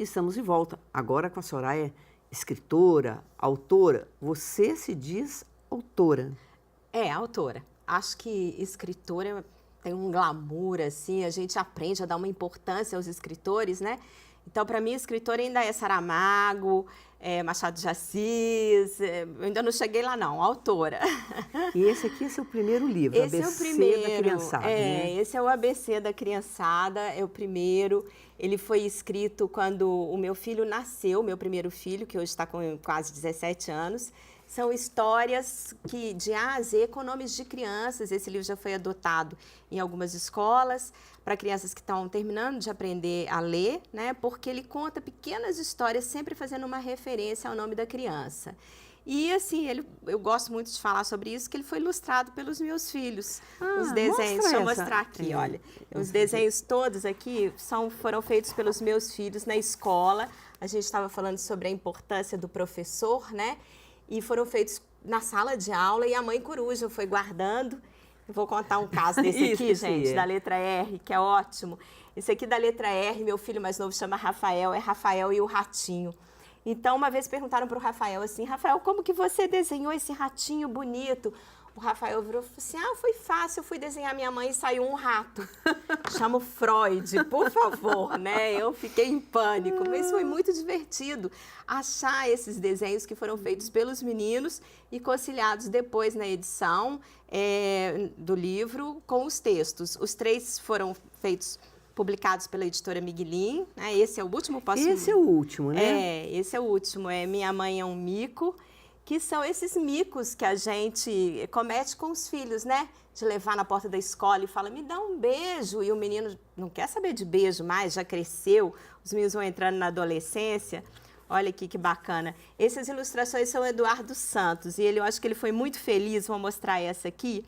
Estamos de volta, agora com a Soraya, escritora, autora. Você se diz autora. Autora. Acho que escritora tem um glamour, assim, a gente aprende a dar uma importância aos escritores, né? Então, para mim, escritora ainda é Saramago, Machado de Assis, eu ainda não cheguei lá não, autora. E esse aqui é seu primeiro livro, Esse ABC é o primeiro, da Criançada, né? Esse é o ABC da Criançada, é o primeiro. Ele foi escrito quando o meu filho nasceu, meu primeiro filho, que hoje está com quase 17 anos. São histórias que, de A a Z, com nomes de crianças. Esse livro já foi adotado em algumas escolas, para crianças que estão terminando de aprender a ler, né? Porque ele conta pequenas histórias, sempre fazendo uma referência ao nome da criança. E, assim, eu gosto muito de falar sobre isso, que ele foi ilustrado pelos meus filhos. Os desenhos, deixa eu mostrar aqui, olha. Os desenhos todos aqui foram feitos pelos meus filhos na escola. A gente estava falando sobre a importância do professor, né? E foram feitos na sala de aula e a mãe coruja foi guardando. Eu vou contar um caso desse aqui, gente, da letra R, que é ótimo. Esse aqui da letra R, meu filho mais novo chama Rafael, é Rafael e o Ratinho. Então, uma vez perguntaram para o Rafael assim, Rafael, como que você desenhou esse ratinho bonito? O Rafael virou e falou assim, foi fácil, eu fui desenhar minha mãe e saiu um rato. Chamo Freud, por favor, né? Eu fiquei em pânico, mas foi muito divertido achar esses desenhos que foram feitos pelos meninos e conciliados depois na edição do livro com os textos. Os 3 foram publicados pela editora Miguelin, né? Esse é o último. Esse é o último, né? Esse é o último, Minha Mãe é um Mico, que são esses micos que a gente comete com os filhos, né? De levar na porta da escola e fala, me dá um beijo, e o menino não quer saber de beijo mais, já cresceu, os meninos vão entrando na adolescência. Olha aqui que bacana. Essas ilustrações são Eduardo Santos, e eu acho que ele foi muito feliz, vou mostrar essa aqui,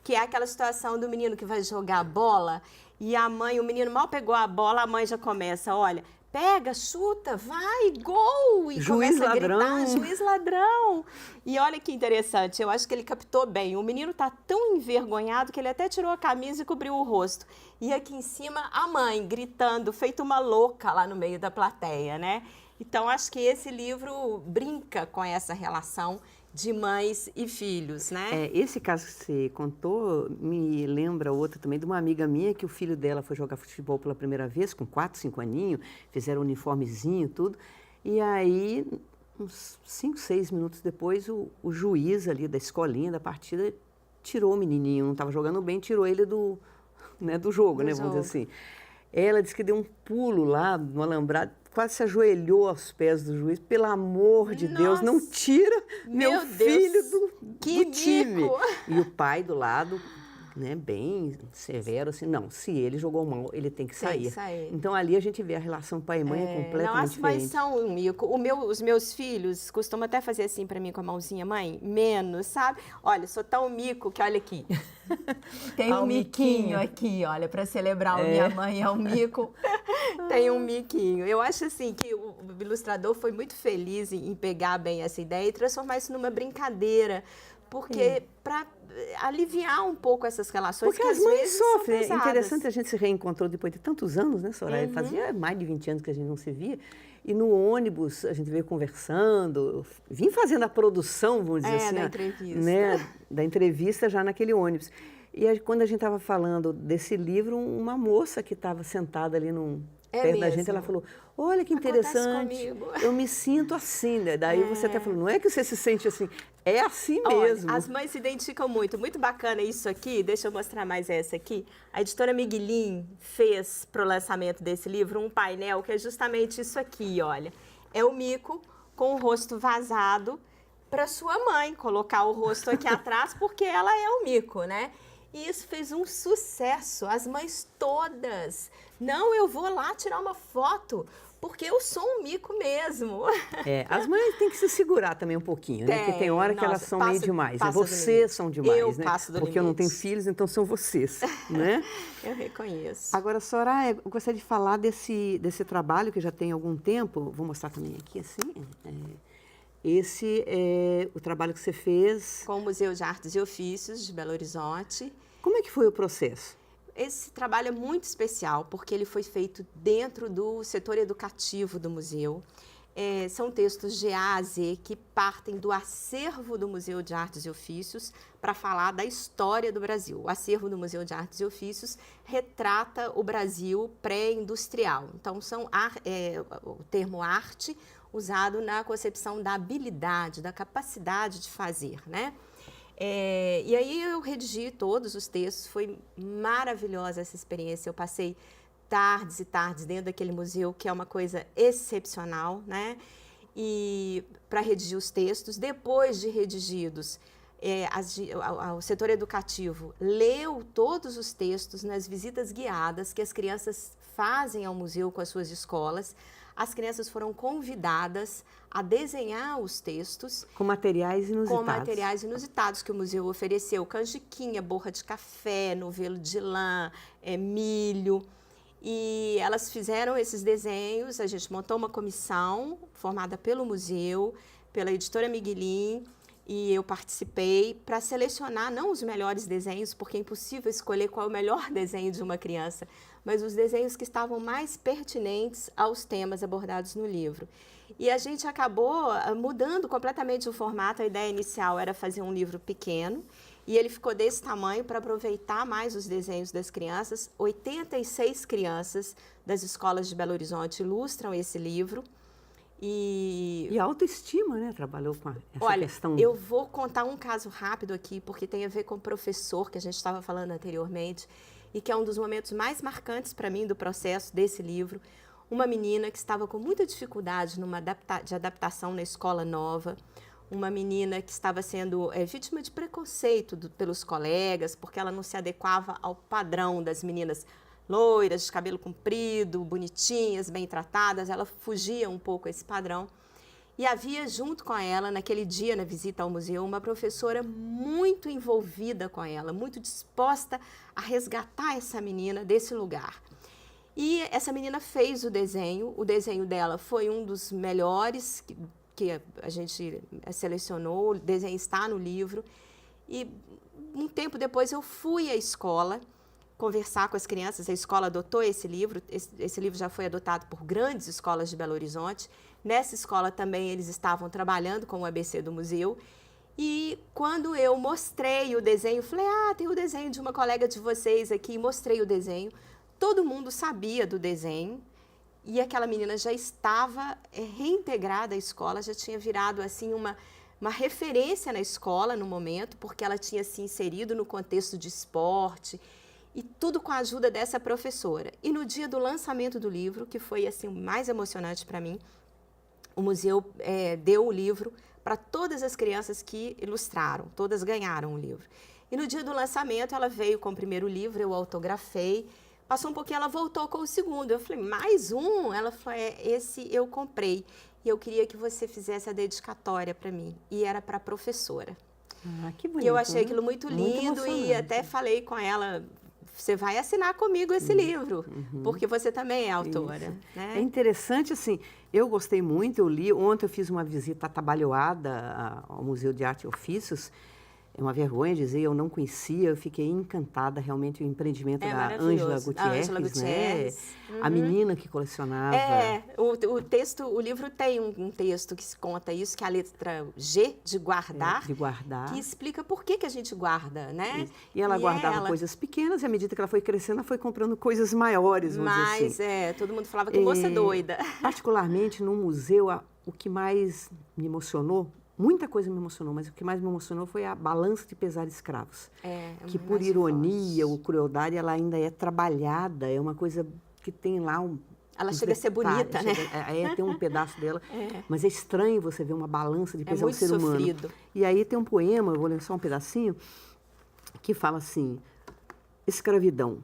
que é aquela situação do menino que vai jogar a bola, e o menino mal pegou a bola, a mãe já começa, olha, pega, chuta, vai, gol! E Juiz começa a ladrão. gritar, juiz ladrão. E olha que interessante, eu acho que ele captou bem. O menino tá tão envergonhado que ele até tirou a camisa e cobriu o rosto. E aqui em cima, a mãe gritando, feito uma louca lá no meio da plateia, né? Então, acho que esse livro brinca com essa relação de mães e filhos, né? Esse caso que você contou me lembra outro também de uma amiga minha que o filho dela foi jogar futebol pela primeira vez, com 4, 5 aninhos, fizeram um uniformezinho, tudo. E aí, uns 5, 6 minutos depois, o juiz ali da escolinha, da partida, tirou o menininho, não estava jogando bem, tirou ele do jogo, né? Vamos dizer assim. Ela disse que deu um pulo lá no alambrado, quase se ajoelhou aos pés do juiz. Pelo amor de Deus, não tira meu filho do time. E o pai do lado, né, bem severo, assim, não, se ele jogou mal, ele tem que sair. Então ali a gente vê a relação pai e mãe é completamente não, as mães diferente. são um mico. Os meus filhos costumam até fazer assim pra mim com a mãozinha, mãe, menos, sabe? Olha, sou tão mico que olha aqui. Tem um miquinho aqui, olha, para celebrar o Minha Mãe é um Mico. Tem um miquinho. Eu acho assim que o ilustrador foi muito feliz em pegar bem essa ideia e transformar isso numa brincadeira, porque para aliviar um pouco essas relações porque que as às mães vezes sofrem. são É pesadas. interessante, a gente se reencontrou depois de tantos anos, né, Soraya? Fazia mais de 20 anos que a gente não se via. E no ônibus a gente veio conversando, vim fazendo a produção, vamos dizer assim, da entrevista. Né, da entrevista já naquele ônibus. E aí, quando a gente estava falando desse livro, uma moça que estava sentada ali perto da gente, ela falou, olha que interessante, eu me sinto assim, né? Daí você até falou, não é que você se sente assim, é assim mesmo. Olha, as mães se identificam muito, muito bacana isso aqui, deixa eu mostrar mais essa aqui. A editora Miguelin fez para o lançamento desse livro um painel que é justamente isso aqui, olha. É o mico com o rosto vazado para sua mãe, colocar o rosto aqui atrás, porque ela é o mico, né? E isso fez um sucesso, as mães todas. Não, eu vou lá tirar uma foto, porque eu sou um mico mesmo. As mães têm que se segurar também um pouquinho, né? Porque tem hora que elas são meio demais. Vocês são demais, né? Porque eu não tenho filhos, então são vocês, né? Eu reconheço. Agora, Soraya, eu gostaria de falar desse trabalho que já tem algum tempo. Vou mostrar também aqui, assim. Esse é o trabalho que você fez... Com o Museu de Artes e Ofícios de Belo Horizonte. Como é que foi o processo? esse trabalho é muito especial, porque ele foi feito dentro do setor educativo do museu. São textos de A a Z que partem do acervo do Museu de Artes e Ofícios para falar da história do Brasil. O acervo do Museu de Artes e Ofícios retrata o Brasil pré-industrial. Então, o termo arte usado na concepção da habilidade, da capacidade de fazer, né? E aí eu redigi todos os textos, foi maravilhosa essa experiência. Eu passei tardes e tardes dentro daquele museu, que é uma coisa excepcional, né? E para redigir os textos, depois de redigidos, o setor educativo leu todos os textos nas visitas guiadas que as crianças fazem ao museu com as suas escolas. As crianças foram convidadas a desenhar os textos. Com materiais inusitados. Com materiais inusitados que o museu ofereceu. Canjiquinha, borra de café, novelo de lã, milho. E elas fizeram esses desenhos, a gente montou uma comissão formada pelo museu, pela editora Miguelin, e eu participei para selecionar não os melhores desenhos, porque é impossível escolher qual é o melhor desenho de uma criança, mas os desenhos que estavam mais pertinentes aos temas abordados no livro. E a gente acabou mudando completamente o formato. A ideia inicial era fazer um livro pequeno, e ele ficou desse tamanho para aproveitar mais os desenhos das crianças. 86 crianças das escolas de Belo Horizonte ilustram esse livro. E a autoestima, né? Trabalhou com essa questão. Olha, eu vou contar um caso rápido aqui, porque tem a ver com o professor que a gente estava falando anteriormente, e que é um dos momentos mais marcantes para mim do processo desse livro. Uma menina que estava com muita dificuldade de adaptação na escola nova, uma menina que estava sendo vítima de preconceito pelos colegas, porque ela não se adequava ao padrão das meninas loiras, de cabelo comprido, bonitinhas, bem tratadas. Ela fugia um pouco a esse padrão. E havia junto com ela, naquele dia, na visita ao museu, uma professora muito envolvida com ela, muito disposta a resgatar essa menina desse lugar. E essa menina fez o desenho dela foi um dos melhores que a gente selecionou, o desenho está no livro. E um tempo depois eu fui à escola conversar com as crianças, a escola adotou esse livro já foi adotado por grandes escolas de Belo Horizonte. Nessa escola também eles estavam trabalhando com o ABC do museu. E quando eu mostrei o desenho, falei, tem o desenho de uma colega de vocês aqui, mostrei o desenho, todo mundo sabia do desenho, e aquela menina já estava reintegrada à escola, já tinha virado assim uma referência na escola no momento, porque ela tinha se inserido no contexto de esporte, e tudo com a ajuda dessa professora. E no dia do lançamento do livro, que foi assim o mais emocionante para mim, o museu deu o livro para todas as crianças que ilustraram, todas ganharam o livro. E no dia do lançamento ela veio com o primeiro livro, eu autografei, passou um pouquinho, ela voltou com o segundo. Eu falei, mais um? Ela falou, esse eu comprei. E eu queria que você fizesse a dedicatória para mim. E era para a professora. Que bonito. E eu achei aquilo muito lindo e até falei com ela, você vai assinar comigo esse livro, porque você também é autora. Né? É interessante, assim, eu gostei muito, eu li, ontem eu fiz uma visita atabalhoada ao Museu de Arte e Ofícios. É uma vergonha dizer, eu não conhecia, eu fiquei encantada, realmente, o empreendimento da Ângela Gutierrez, né? A menina que colecionava. O livro tem um texto que se conta isso, que é a letra G, de guardar, que explica por que a gente guarda, né? Isso. E ela guardava coisas pequenas, e à medida que ela foi crescendo, ela foi comprando coisas maiores, vamos dizer assim. Todo mundo falava que moça doida. Particularmente no museu, o que mais me emocionou, muita coisa me emocionou, mas o que mais me emocionou foi a balança de pesar escravos. Que por ironia ou crueldade, ela ainda é trabalhada, é uma coisa que tem lá ela chega a ser bonita, né? Tem um pedaço dela, mas é estranho você ver uma balança de pesar um ser humano. Sofrido. E aí tem um poema, eu vou ler só um pedacinho, que fala assim, escravidão.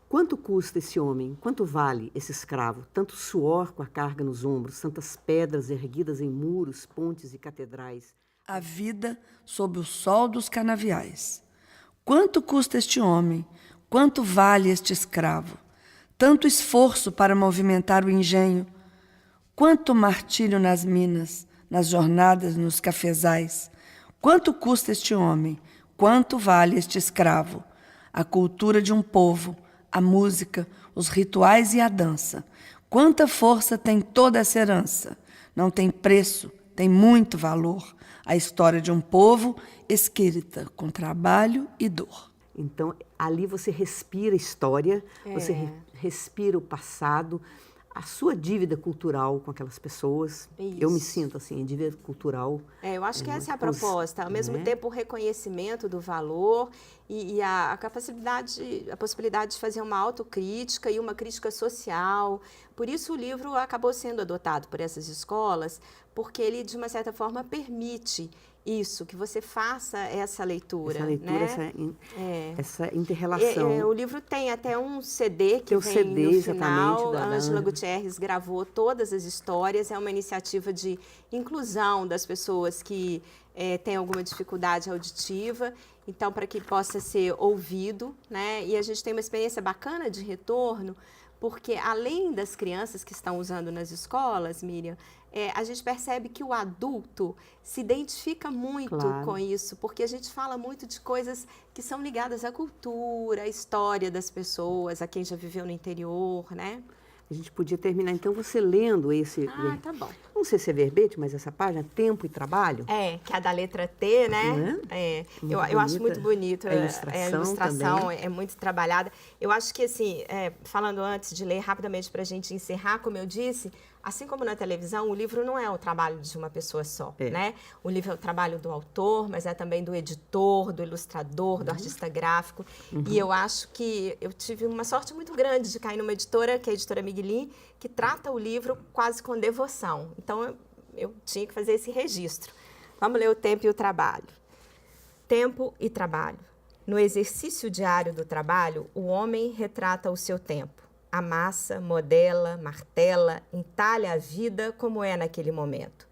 Quanto custa esse homem? Quanto vale esse escravo? Tanto suor com a carga nos ombros, tantas pedras erguidas em muros, pontes e catedrais. A vida sob o sol dos canaviais. Quanto custa este homem? Quanto vale este escravo? Tanto esforço para movimentar o engenho. Quanto martírio nas minas, nas jornadas nos cafezais. Quanto custa este homem? Quanto vale este escravo? A cultura de um povo, a música, os rituais e a dança. Quanta força tem toda essa herança! Não tem preço, tem muito valor. A história de um povo escrita com trabalho e dor. Então, ali você respira história, você respira o passado, a sua dívida cultural com aquelas pessoas. Isso. Eu me sinto assim, dívida cultural. Eu acho que essa é a proposta. Ao mesmo tempo, o reconhecimento do valor e a capacidade, a possibilidade de fazer uma autocrítica e uma crítica social. Por isso, o livro acabou sendo adotado por essas escolas, porque ele, de uma certa forma, permite isso, que você faça essa leitura. Essa leitura, né? essa inter-relação. O livro tem até um CD que tem vem CD, no final. da A Ângela Gutierrez gravou todas as histórias. É uma iniciativa de inclusão das pessoas que têm alguma dificuldade auditiva, então para que possa ser ouvido, né? E a gente tem uma experiência bacana de retorno, porque além das crianças que estão usando nas escolas, Miriam, a gente percebe que o adulto se identifica muito com isso, porque a gente fala muito de coisas que são ligadas à cultura, à história das pessoas, a quem já viveu no interior, né? A gente podia terminar, então, você lendo esse... Tá bom. Não sei se é verbete, mas essa página, Tempo e Trabalho. Que é da letra T, né? Eu acho muito bonito. A ilustração também. É muito trabalhada. Eu acho que, assim, falando antes de ler rapidamente para a gente encerrar, como eu disse, assim como na televisão, o livro não é o trabalho de uma pessoa só, né? O livro é o trabalho do autor, mas é também do editor, do ilustrador, do artista gráfico. E eu acho que eu tive uma sorte muito grande de cair numa editora, que é a editora Miguelin, que trata o livro quase com devoção. Então, eu tinha que fazer esse registro. Vamos ler o Tempo e o Trabalho. Tempo e trabalho. No exercício diário do trabalho, o homem retrata o seu tempo. Amassa, modela, martela, entalha a vida como é naquele momento.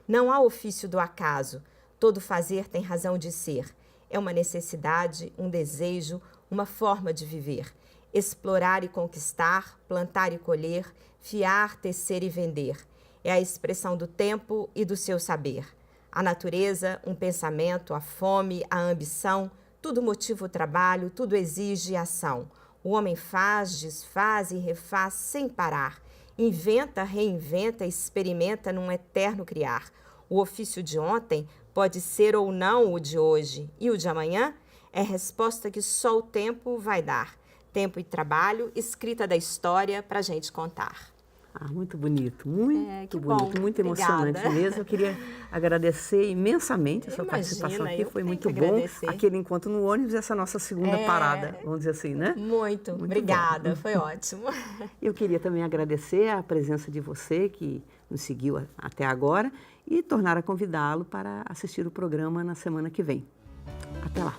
Não há ofício do acaso. Todo fazer tem razão de ser. É uma necessidade, um desejo, uma forma de viver. Explorar e conquistar, plantar e colher, fiar, tecer e vender. É a expressão do tempo e do seu saber. A natureza, um pensamento, a fome, a ambição, tudo motiva o trabalho, tudo exige ação. O homem faz, desfaz e refaz sem parar. Inventa, reinventa, experimenta num eterno criar. O ofício de ontem pode ser ou não o de hoje. E o de amanhã é resposta que só o tempo vai dar. Tempo e trabalho, escrita da história para a gente contar. Muito bonito, muito bonito, bom. muito emocionante mesmo. Eu queria agradecer imensamente a sua participação aqui, foi muito bom. Aquele encontro no ônibus, essa nossa segunda parada, vamos dizer assim, né? Muito obrigada, foi ótimo. Eu queria também agradecer a presença de você, que nos seguiu até agora, e tornar a convidá-lo para assistir o programa na semana que vem. Até lá!